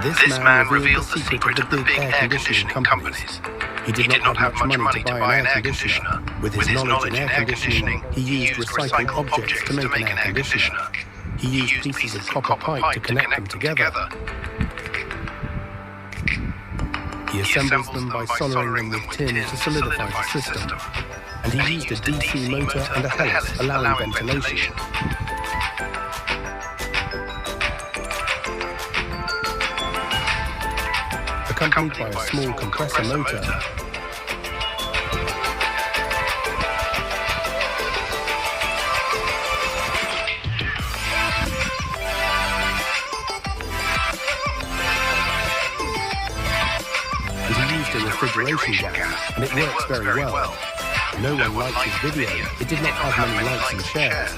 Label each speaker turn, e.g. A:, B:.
A: This man reveals the secret of the big air conditioning companies. He did not have much money to buy an air conditioner. With his knowledge in air conditioning, he used recycled objects to make an air conditioner. He used pieces of copper pipe to connect them together. He assembles them by soldering them with tin to solidify the system. And he used a DC motor and a helix allowing ventilation. Accompanied by a small compressor motor. And he used a refrigeration gas, and it works very well. No one liked his video. It did not have many likes and shares.